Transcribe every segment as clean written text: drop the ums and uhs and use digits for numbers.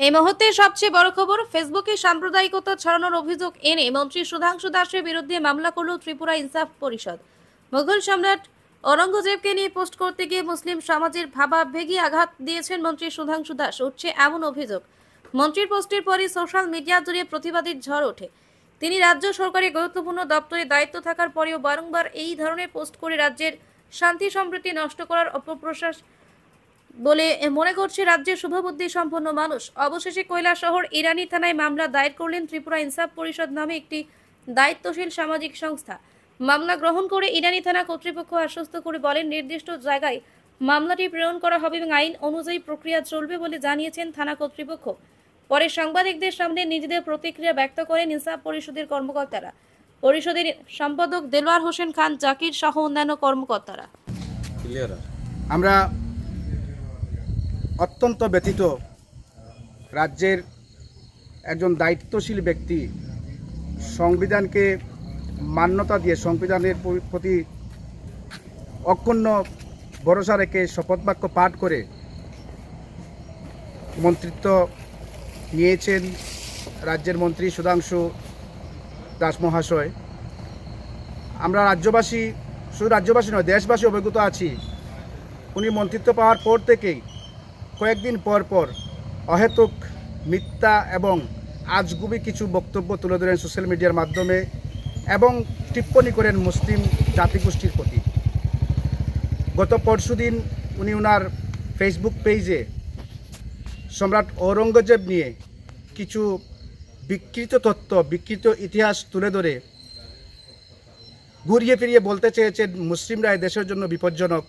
এই মুহূর্তে সবচেয়ে বড় খবর, ফেসবুকে সাম্প্রদায়িকতা ছড়ানোর অভিযোগ এনে মন্ত্রী সুধাংশু দাসের বিরুদ্ধে মামলা করল ত্রিপুরা ইনসাফ পরিষদ। মুঘল সম্রাট ঔরঙ্গজেবকে নিয়ে পোস্ট করতে গিয়ে মুসলিম সমাজের ভাবাবেগে আঘাত দিয়েছেন মন্ত্রী সুধাংশু দাস, উঠছে এমন অভিযোগ। মন্ত্রীর পোস্টের পরই সোশ্যাল মিডিয়া জুড়ে প্রতিবাদের ঝড় ওঠে। তিনি রাজ্য সরকারের গুরুত্বপূর্ণ দপ্তরে দায়িত্ব থাকার পরেও বারংবার এই ধরনের পোস্ট করে রাজ্যের শান্তি সম্প্রীতি নষ্ট করার অপপ্রয়াস বলে মনে করছে রাজ্যের শুভবুদ্ধি সম্পন্ন মানুষ। অবশেষে কৈলাসহর ইরানি থানায় মামলা দায়ের করলেন ত্রিপুরা ইনসাফ পরিষদ নামে একটি দায়িত্বশীল সামাজিক সংস্থা। মামলা গ্রহণ করে ইরানি থানা কর্তৃপক্ষ আশ্বস্ত করে বলেন, নির্দিষ্ট জায়গায় মামলাটি প্রেরণ করা হবে এবং আইন অনুযায়ী প্রক্রিয়া চলবে বলে জানিয়েছেন থানা কর্তৃপক্ষ। পরে সাংবাদিকদের সামনে নিজেদের প্রতিক্রিয়া ব্যক্ত করেন ইনসাফ পরিষদের কর্মকর্তারা। পরিষদের সম্পাদক দেলোয়ার হোসেন খান জাকির সহ অন্যান্য কর্মকর্তারা। আমরা অত্যন্ত ব্যথিত, রাজ্যের একজন দায়িত্বশীল ব্যক্তি সংবিধানকে মান্যতা দিয়ে সংবিধানের প্রতি অক্ষুণ্ণ ভরসা রেখে শপথবাক্য পাঠ করে মন্ত্রিত্ব নিয়েছেন রাজ্যের মন্ত্রী সুধাংশু দাস মহাশয়। আমরা রাজ্যবাসী, শুধু রাজ্যবাসী নয় দেশবাসী অবগত আছি, উনি মন্ত্রিত্ব পাওয়ার পর থেকেই কয়েকদিন পর পর অহেতুক মিথ্যা এবং আজগুবি কিছু বক্তব্য তুলে ধরেন সোশ্যাল মিডিয়ার মাধ্যমে এবং টিপ্পণী করেন মুসলিম জাতিগোষ্ঠীর প্রতি। গত পরশুদিন উনি ওনার ফেসবুক পেজে সম্রাট ঔরঙ্গজেব নিয়ে কিছু বিকৃত তথ্য, বিকৃত ইতিহাস তুলে ধরে ঘুরিয়ে ফিরিয়ে বলতে চেয়েছেন মুসলিমরা দেশের জন্য বিপজ্জনক।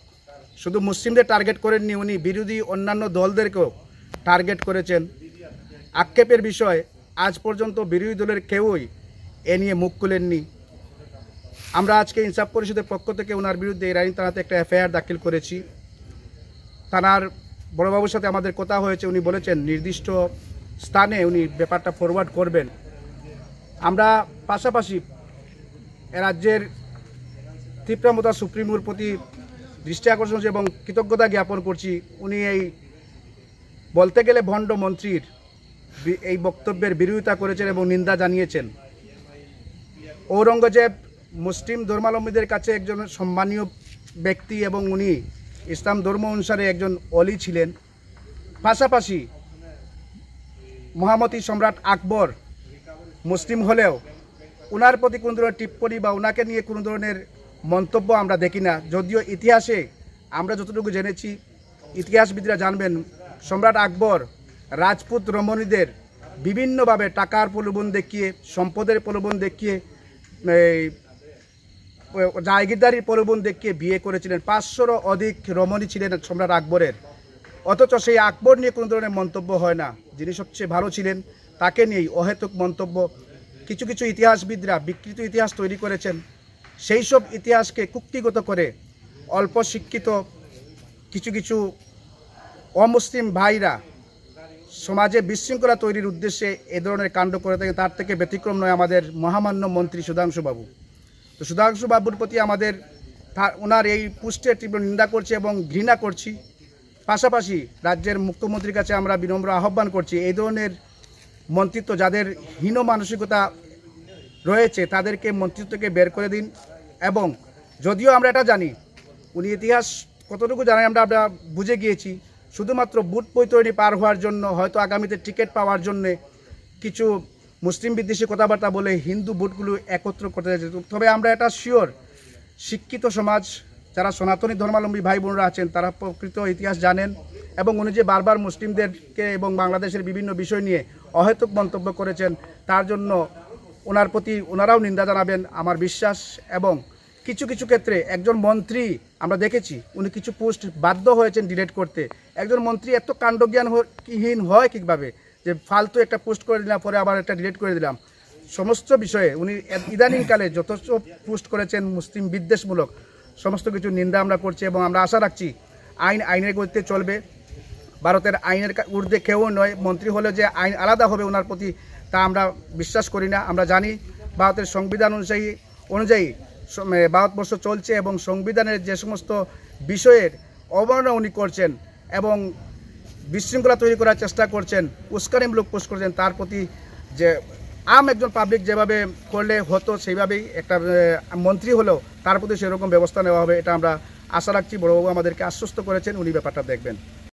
শুধু মুসলিমদের টার্গেট করেননি, উনি বিরোধী অন্যান্য দলদেরকেও টার্গেট করেছেন। আক্ষেপের বিষয়, আজ পর্যন্ত বিরোধী দলের কেউই এ নিয়ে মুখ খুলেননি। আমরা আজকে ইনসাফ পরিষদের পক্ষ থেকে ওনার বিরুদ্ধে ইরানি থানাতে একটা এফআইআর দাখিল করেছি। থানার বড়বাবুর সাথে আমাদের কথা হয়েছে, উনি বলেছেন নির্দিষ্ট স্থানে উনি ব্যাপারটা ফরওয়ার্ড করবেন। আমরা পাশাপাশি রাজ্যের তীব্রমতা সুপ্রিমোর প্রতি দৃষ্টি আকর্ষণ এবং কৃতজ্ঞতা জ্ঞাপন করছি। উনি এই বলতে গেলে ভণ্ড মন্ত্রীর এই বক্তব্যের বিরোধিতা করেছেন এবং নিন্দা জানিয়েছেন। ঔরঙ্গজেব মুসলিম ধর্মাবলম্বীদের কাছে একজন সম্মানীয় ব্যক্তি এবং উনি ইসলাম ধর্ম অনুসারে একজন অলি ছিলেন। পাশাপাশি মহামতি সম্রাট আকবর মুসলিম হলেও ওনার প্রতি কোনো ধরনের টিপ্পণী বা ওনাকে নিয়ে কোনো ধরনের মন্তব্য আমরা দেখি না। যদিও ইতিহাসে আমরা যতটুকু জেনেছি, ইতিহাসবিদরা জানবেন সম্রাট আকবর রাজপুত রমণীদের বিভিন্নভাবে টাকার প্রলোভন দেখিয়ে, সম্পদের প্রলোভন দেখিয়ে, জায়গিরদারির প্রলোভন দেখিয়ে বিয়ে করেছিলেন। 500-রও অধিক রমণী ছিলেন সম্রাট আকবরের। অথচ সেই আকবর নিয়ে কোনো ধরনের মন্তব্য হয় না। যিনি সবচেয়ে ভালো ছিলেন তাকে নিয়েই অহেতুক মন্তব্য। কিছু কিছু ইতিহাসবিদরা বিকৃত ইতিহাস তৈরি করেছেন। সেই সব ইতিহাসকে কুক্ষিগত করে অল্প শিক্ষিত কিছু কিছু অমুসলিম ভাইরা সমাজে বিশৃঙ্খলা তৈরির উদ্দেশ্যে এ ধরনের কাণ্ড করে থাকে। তার থেকে ব্যতিক্রম নয় আমাদের মহামান্য মন্ত্রী সুধাংশু বাবু। তো সুধাংশু বাবুর প্রতি আমাদের ওনার এই পোস্টের তীব্র নিন্দা করছি এবং ঘৃণা করছি। পাশাপাশি রাজ্যের মুখ্যমন্ত্রীর কাছে আমরা বিনম্র আহ্বান করছি, এই ধরনের মন্ত্রিত্ব যাদের হীন মানসিকতা রয়েছে তাদেরকে মন্ত্রিত্ব থেকে বের করে দিন। এবং যদিও আমরা এটা জানি, উনি ইতিহাস কতটুকু জানেন আমরা বুঝে গিয়েছি, শুধুমাত্র বুট বৈতরণী পার হওয়ার জন্য, হয়তো আগামীতে টিকিট পাওয়ার জন্যে কিছু মুসলিম বিদ্বেষী কথাবার্তা বলে হিন্দু বুটগুলো একত্র করতে যাচ্ছে। তবে আমরা এটা শিওর, শিক্ষিত সমাজ যারা সনাতনী ধর্মাবলম্বী ভাই বোনরা আছেন তারা প্রকৃত ইতিহাস জানেন এবং উনি যে বারবার মুসলিমদেরকে এবং বাংলাদেশের বিভিন্ন বিষয় নিয়ে অহেতুক মন্তব্য করেছেন তার জন্য ওনার প্রতি ওনারাও নিন্দা জানাবেন আমার বিশ্বাস। এবং কিছু কিছু ক্ষেত্রে একজন মন্ত্রী আমরা দেখেছি উনি কিছু পোস্ট বাধ্য হয়েছেন ডিলিট করতে। একজন মন্ত্রী এত কাণ্ডজ্ঞানহীন হয় কীভাবে যে ফালতু একটা পোস্ট করে দিলাম পরে আবার একটা ডিলিট করে দিলাম। সমস্ত বিষয়ে উনি ইদানিংকালে যত পোস্ট করেছেন মুসলিম বিদ্বেষমূলক সমস্ত কিছু নিন্দা আমরা করছি এবং আমরা আশা রাখছি আইনের গতিতে চলবে। ভারতের আইনের ঊর্ধ্বে কেউ নয়। মন্ত্রী হলে যে আইন আলাদা হবে ওনার প্রতি তা আমরা বিশ্বাস করি না। আমরা জানি ভারতের সংবিধান অনুযায়ী ভারতবর্ষ চলছে এবং সংবিধানের যে সমস্ত বিষয়ের অবমাননা উনি করছেন এবং বিশৃঙ্খলা তৈরি করার চেষ্টা করছেন, উস্কানিমূলক পোস্ট করছেন, তার প্রতি যে একজন পাবলিক যেভাবে করলে হতো সেইভাবেই একটা মন্ত্রী হলেও তার প্রতি সেরকম ব্যবস্থা নেওয়া হবে, এটা আমরা আশা রাখছি। বড়বাবু আমাদেরকে আশ্বস্ত করেছেন, উনি ব্যাপারটা দেখবেন।